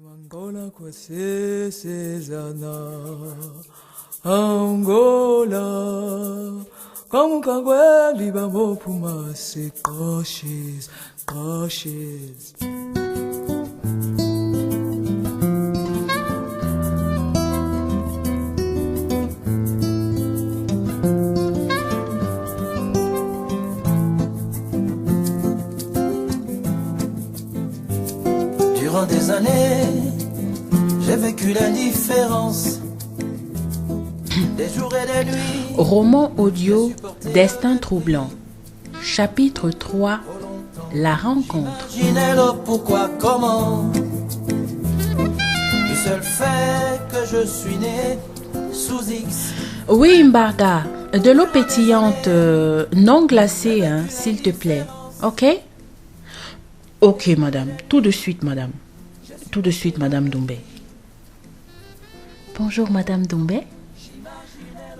Angola kwesesezana Angola Kamukangwe bamopuma se cautious cautious. Durant des années, j'ai vécu l'indifférence. Des jours et des nuits. Roman audio Destin troublant. Chapitre 3. La rencontre. Imaginez le pourquoi, comment. Du seul fait que je suis né sous X. Oui, Mbarga. De l'eau pétillante non glacée, hein, s'il te plaît. Ok? Ok, madame. Tout de suite, madame. Tout de suite, madame Doumbé. Bonjour, madame Doumbé.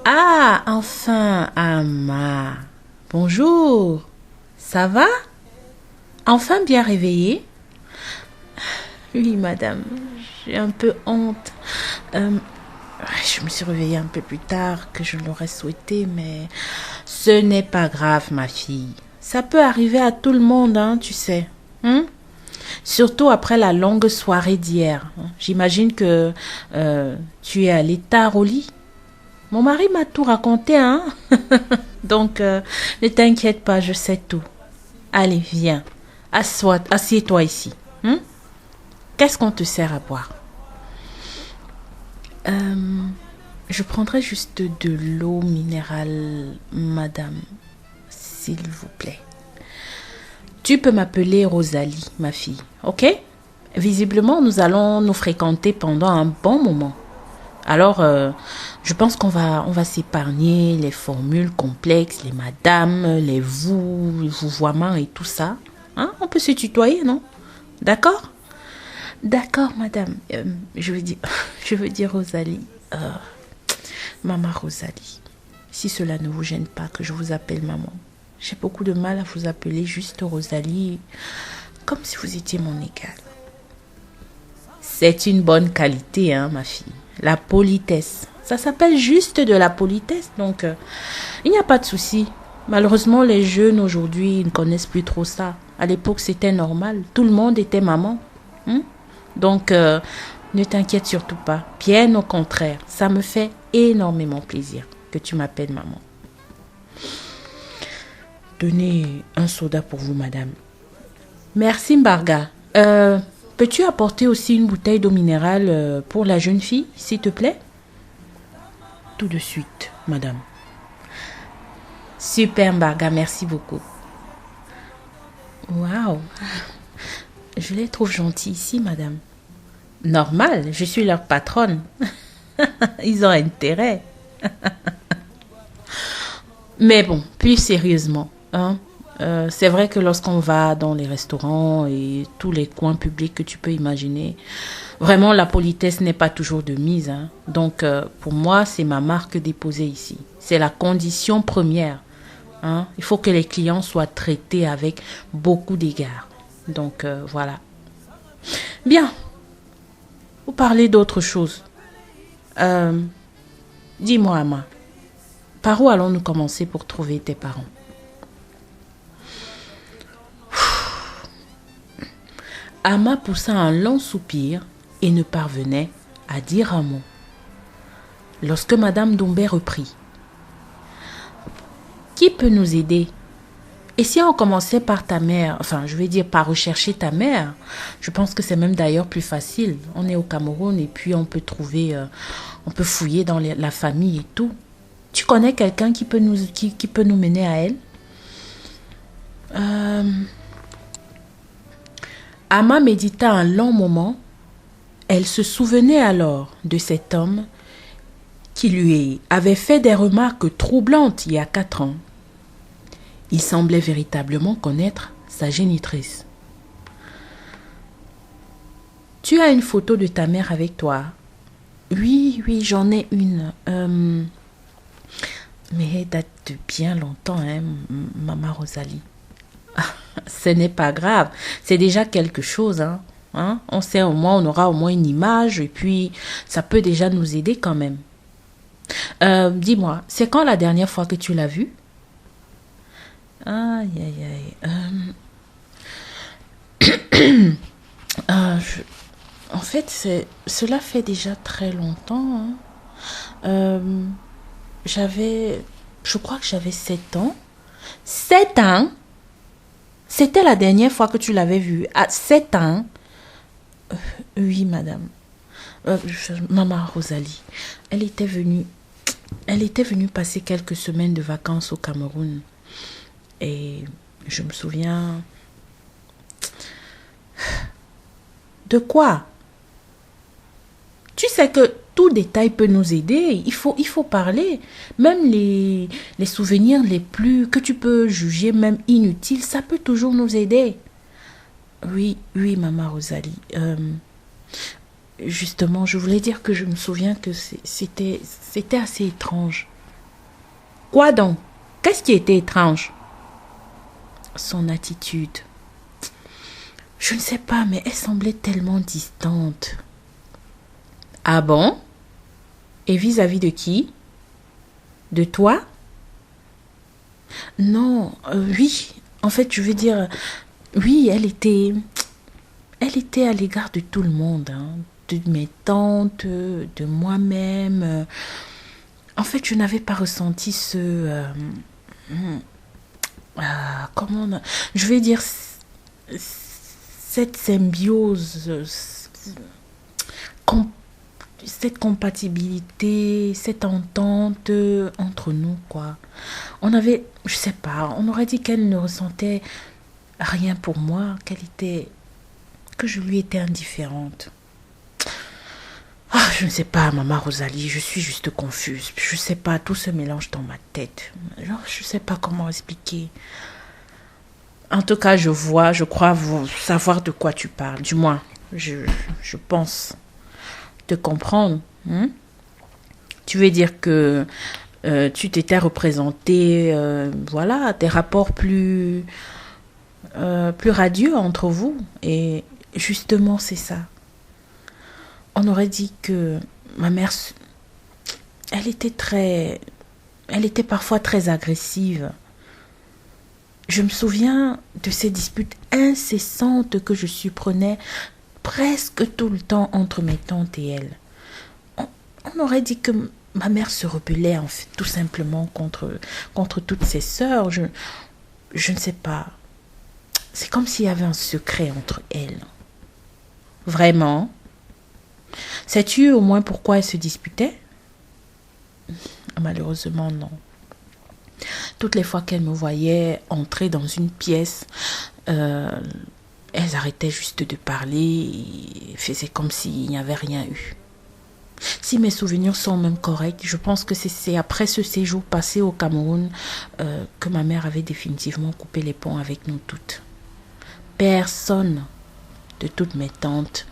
Ah, enfin, Ama. Bonjour. Ça va? Enfin bien réveillée? Oui, madame. J'ai un peu honte. Je me suis réveillée un peu plus tard que je l'aurais souhaité, mais ce n'est pas grave, ma fille. Ça peut arriver à tout le monde, hein, tu sais. Surtout après la longue soirée d'hier. J'imagine que tu es allée tard au lit. Mon mari m'a tout raconté, hein. Donc, ne t'inquiète pas, je sais tout. Allez, viens. Assieds-toi ici. Qu'est-ce qu'on te sert à boire? Je prendrai juste de l'eau minérale, madame, s'il vous plaît. Tu peux m'appeler Rosalie, ma fille, ok? Visiblement, nous allons nous fréquenter pendant un bon moment. Alors, je pense qu'on va s'épargner les formules complexes, les madames, les vous, les vouvoiements et tout ça. Hein? On peut se tutoyer, non? D'accord? D'accord, madame. Je veux dire Rosalie. Maman Rosalie. Si cela ne vous gêne pas que je vous appelle maman. J'ai beaucoup de mal à vous appeler juste Rosalie, comme si vous étiez mon égal. C'est une bonne qualité, hein, ma fille. La politesse. Ça s'appelle juste de la politesse, donc il n'y a pas de souci. Malheureusement, les jeunes aujourd'hui ne connaissent plus trop ça. À l'époque, c'était normal. Tout le monde était maman. Donc, ne t'inquiète surtout pas. Bien au contraire, ça me fait énormément plaisir que tu m'appelles maman. Tenez un soda pour vous, madame. Merci, Mbarga. Peux-tu apporter aussi une bouteille d'eau minérale pour la jeune fille, s'il te plaît? Tout de suite, madame. Super, Mbarga, merci beaucoup. Waouh! Je les trouve gentils ici, madame. Normal, je suis leur patronne. Ils ont intérêt. Mais bon, plus sérieusement, c'est vrai que lorsqu'on va dans les restaurants et tous les coins publics que tu peux imaginer, vraiment la politesse n'est pas toujours de mise. Donc pour moi, c'est ma marque déposée ici. C'est la condition première. Il faut que les clients soient traités avec beaucoup d'égards. Donc voilà. Bien. Vous parlez d'autre chose. Dis-moi, Ama. Par où allons-nous commencer pour trouver tes parents? Ama poussa un long soupir et ne parvenait à dire un mot. Lorsque Madame Doumbé reprit. Qui peut nous aider? Et si on commençait par ta mère, enfin je vais dire par rechercher ta mère, je pense que c'est même d'ailleurs plus facile. On est au Cameroun et puis on peut trouver, on peut fouiller dans la famille et tout. Tu connais quelqu'un qui peut nous mener à elle? Ama médita un long moment. Elle se souvenait alors de cet homme qui lui avait fait des remarques troublantes il y a 4 ans. Il semblait véritablement connaître sa génitrice. Tu as une photo de ta mère avec toi? Oui, j'en ai une. Mais elle date de bien longtemps, maman Rosalie. Ce n'est pas grave, c'est déjà quelque chose. Hein? On sait au moins, on aura au moins une image et puis ça peut déjà nous aider quand même. Dis-moi, c'est quand la dernière fois que tu l'as vu? Aïe, aïe, aïe. En fait, cela fait déjà très longtemps. Hein. Je crois que j'avais 7 ans. 7 ans? C'était la dernière fois que tu l'avais vu. À 7 ans? Oui, madame. Maman Rosalie, elle était venue passer quelques semaines de vacances au Cameroun. Et je me souviens... De quoi? Tu sais que tout détail peut nous aider. Il faut parler. Même les souvenirs les plus que tu peux juger même inutiles, ça peut toujours nous aider. Oui, maman Rosalie. Justement, je voulais dire que je me souviens que c'était assez étrange. Quoi donc? Qu'est-ce qui était étrange? Son attitude. Je ne sais pas, mais elle semblait tellement distante. Ah bon? Et vis-à-vis de qui? De toi? Non, oui. En fait, je veux dire, oui, elle était à l'égard de tout le monde, hein, de mes tantes, de moi-même. En fait, je n'avais pas ressenti je vais dire cette symbiose, cette compatibilité, cette entente entre nous, quoi. Je sais pas, on aurait dit qu'elle ne ressentait rien pour moi, que je lui étais indifférente. Je ne sais pas, maman Rosalie, je suis juste confuse. Je ne sais pas, tout se mélange dans ma tête. Je ne sais pas comment expliquer. En tout cas, je crois savoir de quoi tu parles. Du moins, je pense te comprendre. Hein? Tu veux dire que tu t'étais représenté, voilà, des rapports plus radieux entre vous. Et justement, c'est ça. On aurait dit que ma mère, elle était parfois très agressive. Je me souviens de ces disputes incessantes que je supprenais presque tout le temps entre mes tantes et elle. On aurait dit que ma mère se rebellait en fait, tout simplement contre toutes ses sœurs. Je ne sais pas. C'est comme s'il y avait un secret entre elles. Vraiment? Sais-tu au moins pourquoi elles se disputaient? Malheureusement, non. Toutes les fois qu'elles me voyaient entrer dans une pièce, elles arrêtaient juste de parler et faisaient comme s'il n'y avait rien eu. Si mes souvenirs sont même corrects, je pense que c'est après ce séjour passé au Cameroun que ma mère avait définitivement coupé les ponts avec nous toutes. Personne de toutes mes tantes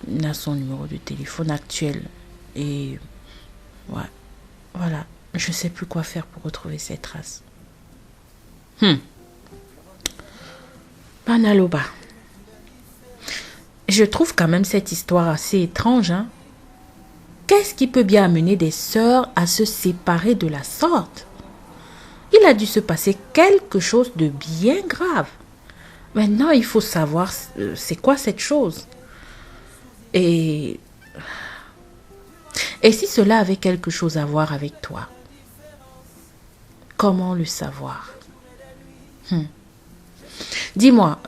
n'a son numéro de téléphone actuel. Et ouais, voilà, je ne sais plus quoi faire pour retrouver ces traces. Banaloba. Je trouve quand même cette histoire assez étrange, hein. Qu'est-ce qui peut bien amener des sœurs à se séparer de la sorte? Il a dû se passer quelque chose de bien grave. Maintenant, il faut savoir c'est quoi cette chose. Et si cela avait quelque chose à voir avec toi? Comment le savoir? Dis-moi,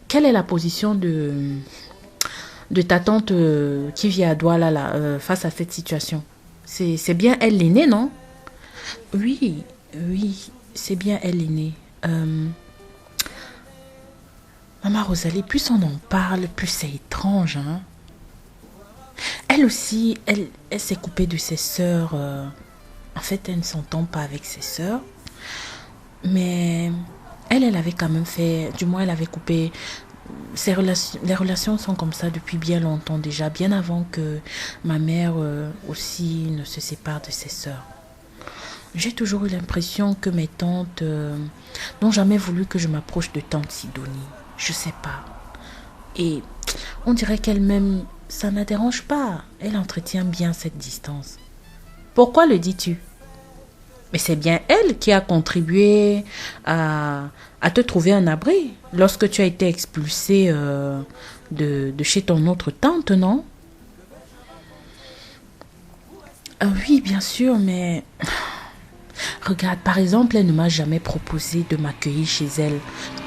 quelle est la position de ta tante qui vit à Douala là, face à cette situation? C'est bien elle l'aînée, non? Oui, c'est bien elle l'aînée. Maman Rosalie, plus on en parle, plus c'est étrange, hein? Elle aussi, elle s'est coupée de ses sœurs. En fait, elle ne s'entend pas avec ses sœurs. Mais elle avait quand même fait... Du moins, elle avait coupé... Les relations sont comme ça depuis bien longtemps déjà. Bien avant que ma mère aussi ne se sépare de ses sœurs. J'ai toujours eu l'impression que mes tantes n'ont jamais voulu que je m'approche de tante Sidonie. Je sais pas. Et On dirait qu'elle-même, ça ne la dérange pas. Elle entretient bien cette distance. Pourquoi le dis-tu? Mais c'est bien elle qui a contribué à te trouver un abri lorsque tu as été expulsé de chez ton autre tante, non? Oui, bien sûr, mais... Regarde, par exemple, elle ne m'a jamais proposé de m'accueillir chez elle.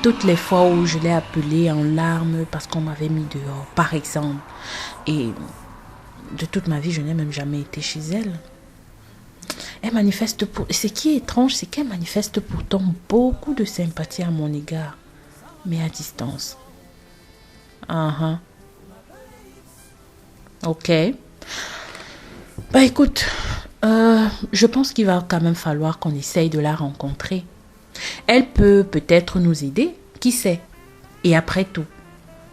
Toutes les fois où je l'ai appelée en larmes parce qu'on m'avait mis dehors, par exemple. Et de toute ma vie, je n'ai même jamais été chez elle. Elle manifeste pour... Ce qui est étrange, c'est qu'elle manifeste pourtant beaucoup de sympathie à mon égard, mais à distance. Ok. Bah écoute, je pense qu'il va quand même falloir qu'on essaye de la rencontrer. Elle peut peut-être nous aider, qui sait. Et après tout,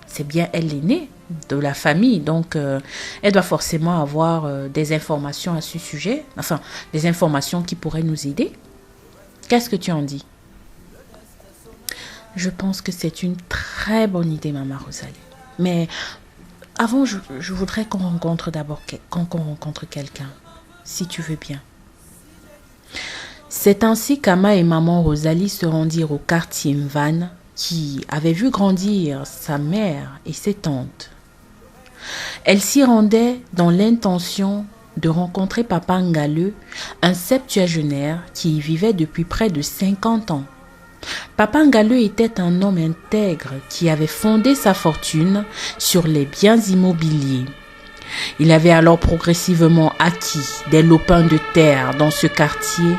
c'est bien elle l'aînée de la famille, donc elle doit forcément avoir des informations à ce sujet, enfin des informations qui pourraient nous aider. Qu'est-ce que tu en dis? Je pense que c'est une très bonne idée, Maman Rosalie. Mais avant, je voudrais qu'on rencontre d'abord qu'on rencontre quelqu'un, si tu veux bien. C'est ainsi qu'Ama et Maman Rosalie se rendirent au quartier Mvan, qui avait vu grandir sa mère et ses tantes. Elle s'y rendait dans l'intention de rencontrer Papa Ngaleu, un septuagénaire qui y vivait depuis près de 50 ans. Papa Ngaleu était un homme intègre qui avait fondé sa fortune sur les biens immobiliers. Il avait alors progressivement acquis des lopins de terre dans ce quartier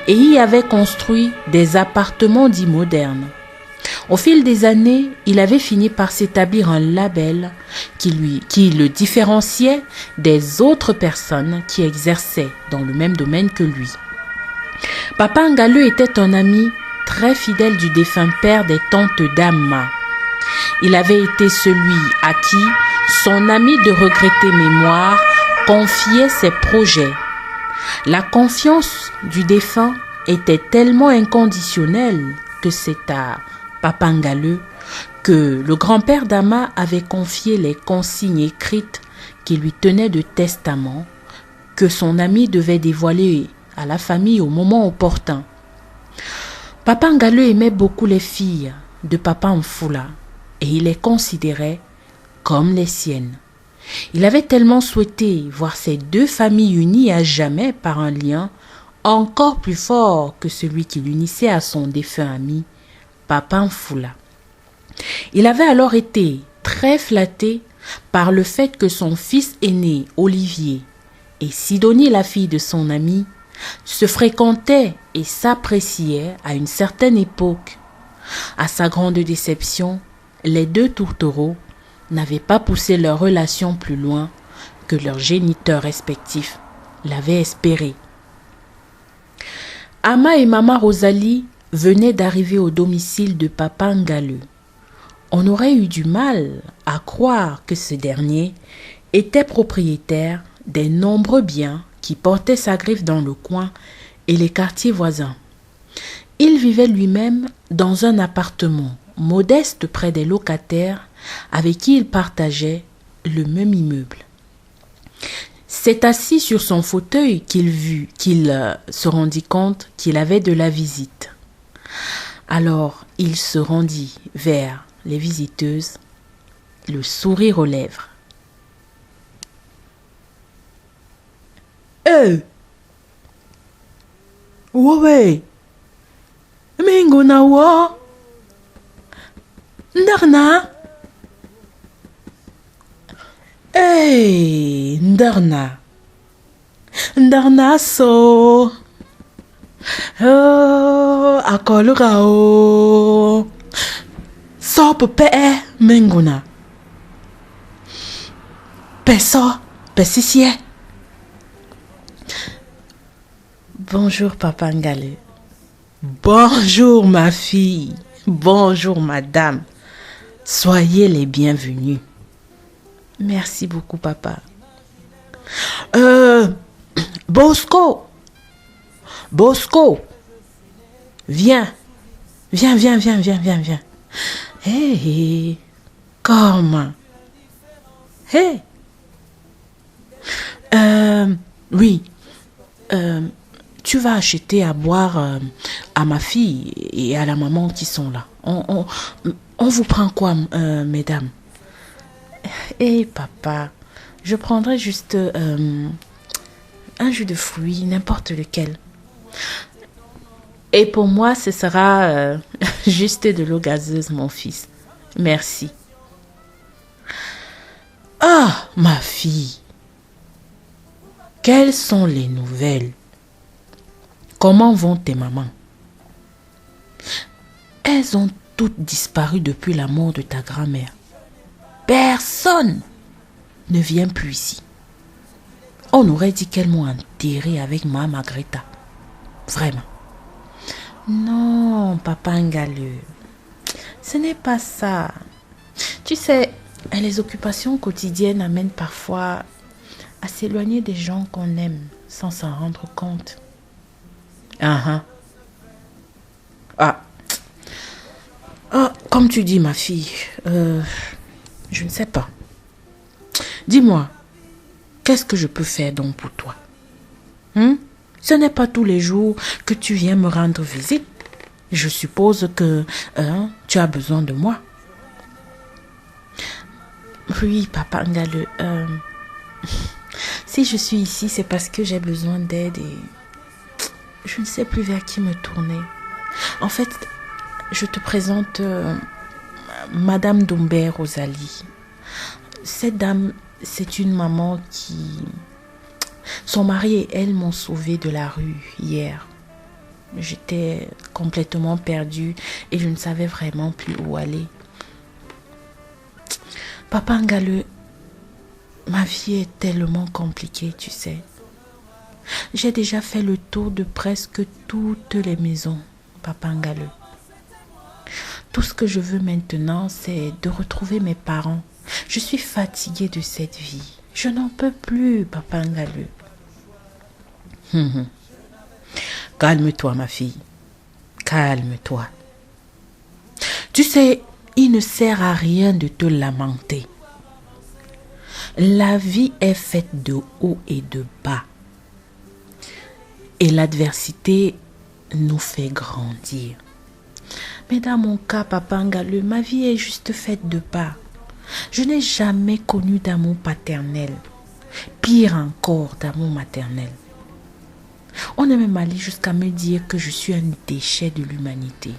et y avait construit des appartements dits modernes. Au fil des années, il avait fini par s'établir un label qui le différenciait des autres personnes qui exerçaient dans le même domaine que lui. Papa Ngaleu était un ami très fidèle du défunt père des tantes d'Ama. Il avait été celui à qui son ami de regrettée mémoire confiait ses projets. La confiance du défunt était tellement inconditionnelle que c'est à Papa Ngaleu que le grand-père d'Ama avait confié les consignes écrites qui lui tenaient de testament que son ami devait dévoiler à la famille au moment opportun. Papa Ngaleu aimait beaucoup les filles de Papa Mfoula et il les considérait comme les siennes. Il avait tellement souhaité voir ces deux familles unies à jamais par un lien encore plus fort que celui qui l'unissait à son défunt ami, Papa Mfoula. Il avait alors été très flatté par le fait que son fils aîné, Olivier, et Sidonie, la fille de son ami, se fréquentaient et s'appréciaient à une certaine époque. À sa grande déception, les deux tourtereaux n'avaient pas poussé leur relation plus loin que leurs géniteurs respectifs l'avaient espéré. Ama et Maman Rosalie venaient d'arriver au domicile de Papa Ngaleu. On aurait eu du mal à croire que ce dernier était propriétaire des nombreux biens qui portaient sa griffe dans le coin et les quartiers voisins. Il vivait lui-même dans un appartement modeste près des locataires avec qui il partageait le même immeuble. C'est assis sur son fauteuil qu'il se rendit compte qu'il avait de la visite. Alors il se rendit vers les visiteuses, le sourire aux lèvres. Wewe, mingo na wa ndarna. Ndarna. Ndarna so. Akolura o. So pepe minguna. Peso, pesisie. Bonjour, Papa Ngaleu. Bonjour, ma fille. Bonjour, madame. Soyez les bienvenus. Merci beaucoup, papa. Bosco. Viens. Viens. Hey, comment? Hé! Oui. Tu vas acheter à boire à ma fille et à la maman qui sont là. On vous prend quoi, mesdames? Eh, papa, je prendrai juste un jus de fruits, n'importe lequel. Et pour moi, ce sera juste de l'eau gazeuse, mon fils. Merci. Ah, ma fille, quelles sont les nouvelles? Comment vont tes mamans? Elles ont toutes disparu depuis la mort de ta grand-mère. Personne ne vient plus ici. On aurait dit qu'elles m'ont enterrée avec ma Margreta. Vraiment. Non, papa Ngaleu. Ce n'est pas ça. Tu sais, les occupations quotidiennes amènent parfois à s'éloigner des gens qu'on aime sans s'en rendre compte. Ah. Comme tu dis, ma fille, je ne sais pas. Dis-moi, qu'est-ce que je peux faire donc pour toi? Ce n'est pas tous les jours que tu viens me rendre visite. Je suppose que tu as besoin de moi. Oui, papa Ngaleu. Si je suis ici, c'est parce que j'ai besoin d'aide et je ne sais plus vers qui me tourner. En fait, je te présente Madame Doumbé Rosalie. Cette dame, c'est une maman qui... Son mari et elle m'ont sauvée de la rue hier. J'étais complètement perdue et je ne savais vraiment plus où aller. Papa Ngaleu, ma vie est tellement compliquée, tu sais. J'ai déjà fait le tour de presque toutes les maisons, Papa Ngaleu. Tout ce que je veux maintenant, c'est de retrouver mes parents. Je suis fatiguée de cette vie. Je n'en peux plus, Papa Ngaleu. Calme-toi, ma fille. Calme-toi. Tu sais, il ne sert à rien de te lamenter. La vie est faite de haut et de bas. Et l'adversité nous fait grandir. Mais dans mon cas, Papa Ngaleu, ma vie est juste faite de bas. Je n'ai jamais connu d'amour paternel. Pire encore, d'amour maternel. On est même allé jusqu'à me dire que je suis un déchet de l'humanité.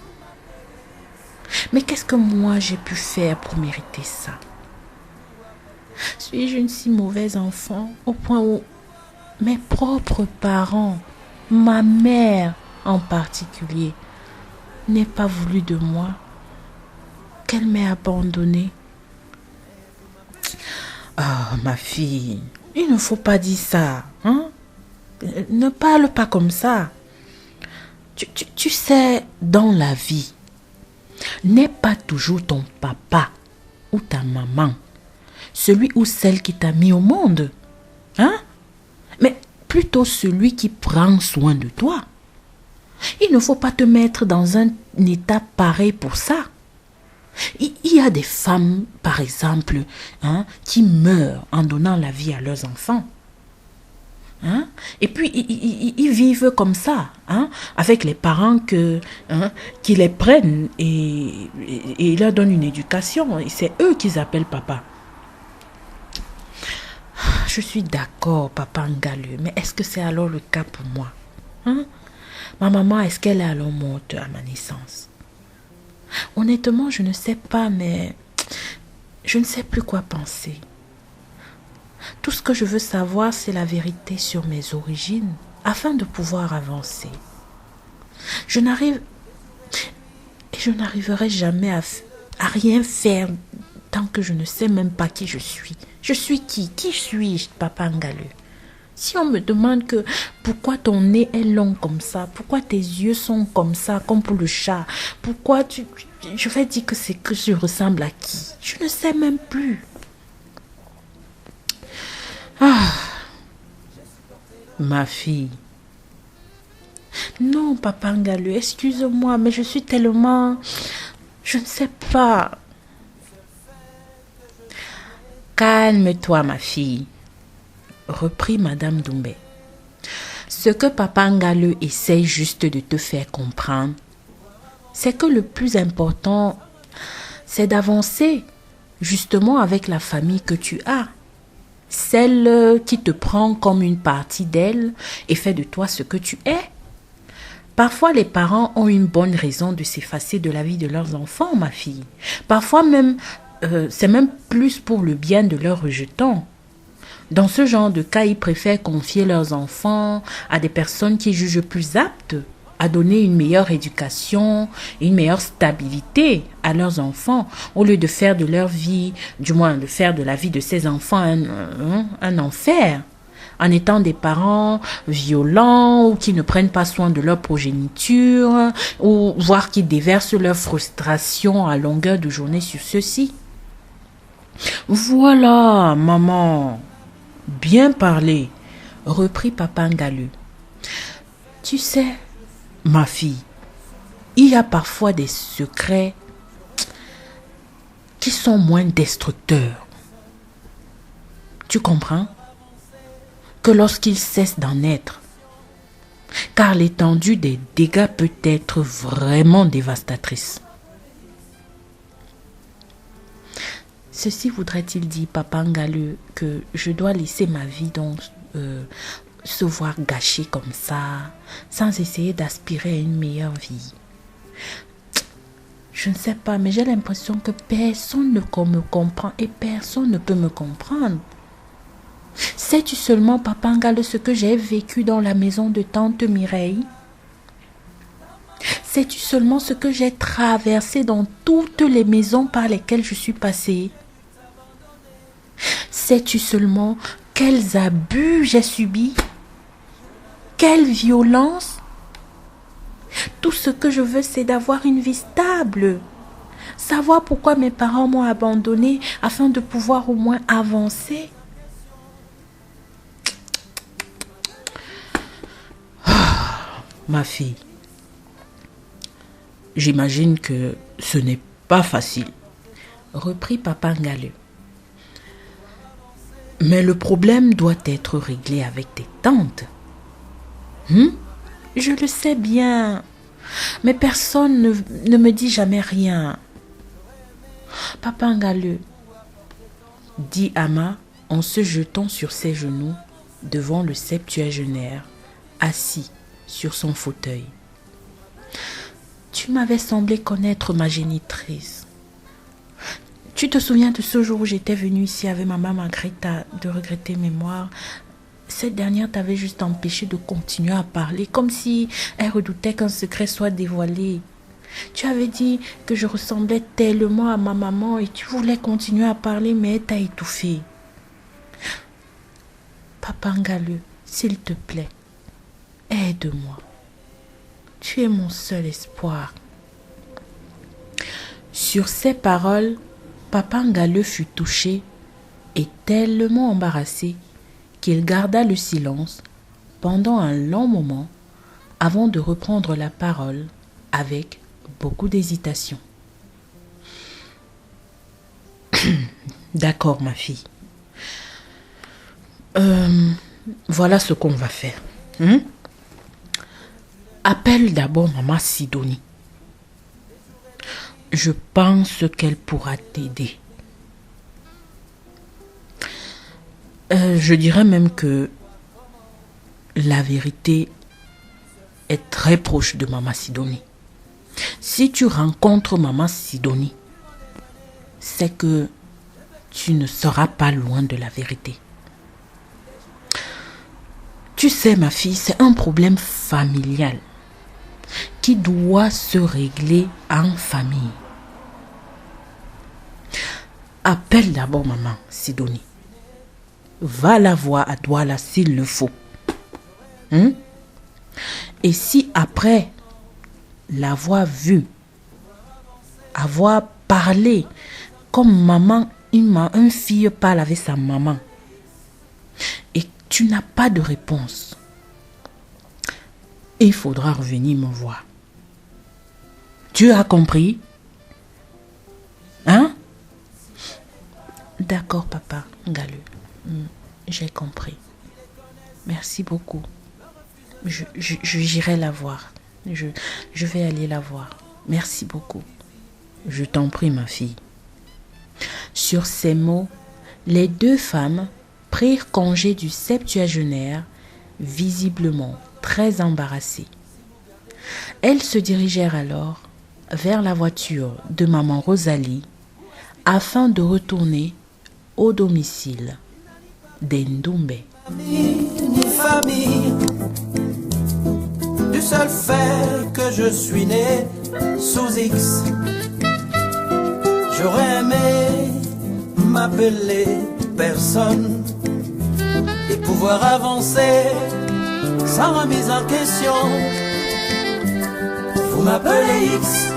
Mais qu'est-ce que moi j'ai pu faire pour mériter ça? Suis-je une si mauvaise enfant au point où mes propres parents, ma mère en particulier, n'ait pas voulu de moi, qu'elle m'ait abandonnée? Ah, ma fille, il ne faut pas dire ça, hein? Ne parle pas comme ça. Tu sais, dans la vie, n'est pas toujours ton papa ou ta maman, celui ou celle qui t'a mis au monde, hein? Mais plutôt celui qui prend soin de toi. Il ne faut pas te mettre dans un état pareil pour ça. Il y a des femmes, par exemple, hein, qui meurent en donnant la vie à leurs enfants. Hein? Et puis, ils vivent comme ça, hein, avec les parents qui les prennent et leur donnent une éducation. Et c'est eux qu'ils appellent papa. Je suis d'accord, Papa Ngaleu, mais est-ce que c'est alors le cas pour moi? Hein? Ma maman, est-ce qu'elle est alors morte à ma naissance? Honnêtement, je ne sais pas, mais je ne sais plus quoi penser. Tout ce que je veux savoir, c'est la vérité sur mes origines, afin de pouvoir avancer. Je n'arriverai jamais à rien faire tant que je ne sais même pas qui je suis. Je suis qui? Qui suis-je, Papa Ngaleu? Si on me demande que pourquoi ton nez est long comme ça, pourquoi tes yeux sont comme ça, comme pour le chat, pourquoi je vais dire que c'est que je ressemble à qui? Je ne sais même plus. Ah, ma fille. Non, Papa Ngaleu, excuse-moi, mais je suis tellement... Je ne sais pas. Calme-toi, ma fille, reprit Madame Doumbé. Ce que Papa Ngale essaye juste de te faire comprendre, c'est que le plus important, c'est d'avancer justement avec la famille que tu as. Celle qui te prend comme une partie d'elle et fait de toi ce que tu es. Parfois, les parents ont une bonne raison de s'effacer de la vie de leurs enfants, ma fille. Parfois même, c'est même plus pour le bien de leurs rejetants. Dans ce genre de cas, ils préfèrent confier leurs enfants à des personnes qui jugent plus aptes à donner une meilleure éducation, une meilleure stabilité à leurs enfants, au lieu de faire de leur vie, du moins de faire de la vie de ces enfants un enfer, en étant des parents violents ou qui ne prennent pas soin de leur progéniture, ou voire qui déversent leur frustration à longueur de journée sur ceux-ci. Voilà, maman, bien parlé, reprit Papa Ngale. Tu sais, ma fille, il y a parfois des secrets qui sont moins destructeurs. Tu comprends? Que lorsqu'ils cessent d'en être. Car l'étendue des dégâts peut être vraiment dévastatrice. Ceci voudrait-il dire, Papa Ngale, que je dois laisser ma vie donc se voir gâchée comme ça, sans essayer d'aspirer à une meilleure vie? Je ne sais pas, mais j'ai l'impression que personne ne me comprend et personne ne peut me comprendre. Sais-tu seulement, Papa Ngale, ce que j'ai vécu dans la maison de tante Mireille? Sais-tu seulement ce que j'ai traversé dans toutes les maisons par lesquelles je suis passée? Sais-tu seulement quels abus j'ai subis? Quelle violence? Tout ce que je veux, c'est d'avoir une vie stable. Savoir pourquoi mes parents m'ont abandonnée afin de pouvoir au moins avancer. Ma fille, j'imagine que ce n'est pas facile, reprit Papa Ngale. Mais le problème doit être réglé avec tes tantes. Je le sais bien, mais personne ne me dit jamais rien. Papa Ngale, dit Ama en se jetant sur ses genoux devant le septuagénaire, assis sur son fauteuil. Tu m'avais semblé connaître ma génitrice. Tu te souviens de ce jour où j'étais venue ici avec maman Margrethe de regretter mémoire? Cette dernière t'avait juste empêché de continuer à parler, comme si elle redoutait qu'un secret soit dévoilé. Tu avais dit que je ressemblais tellement à ma maman et tu voulais continuer à parler, mais elle t'a étouffé. Papa Ngale, s'il te plaît, aide-moi. Tu es mon seul espoir. Sur ces paroles, Papa Ngale fut touché et tellement embarrassé qu'il garda le silence pendant un long moment avant de reprendre la parole avec beaucoup d'hésitation. D'accord, ma fille. Voilà ce qu'on va faire. Appelle d'abord maman Sidonie. Je pense qu'elle pourra t'aider. Je dirais même que la vérité est très proche de maman Sidonie. Si tu rencontres maman Sidonie, c'est que tu ne seras pas loin de la vérité. Tu sais, ma fille, c'est un problème familial qui doit se régler en famille. Appelle d'abord maman Sidonie. Va la voir à Douala s'il le faut. Et si après l'avoir vue, avoir parlé comme maman, une fille parle avec sa maman, et tu n'as pas de réponse, il faudra revenir me voir. Tu as compris? D'accord, papa. j'ai compris. Merci beaucoup. J'irai la voir. Je vais aller la voir. Merci beaucoup. Je t'en prie, ma fille. Sur ces mots, les deux femmes prirent congé du septuagénaire, visiblement très embarrassées. Elles se dirigèrent alors vers la voiture de maman Rosalie afin de retourner au domicile d'Endoumbe. Ni famille, du seul fait que je suis né sous X. J'aurais aimé m'appeler personne et pouvoir avancer sans remise en question. Vous m'appelez X,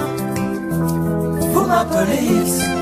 vous m'appelez X.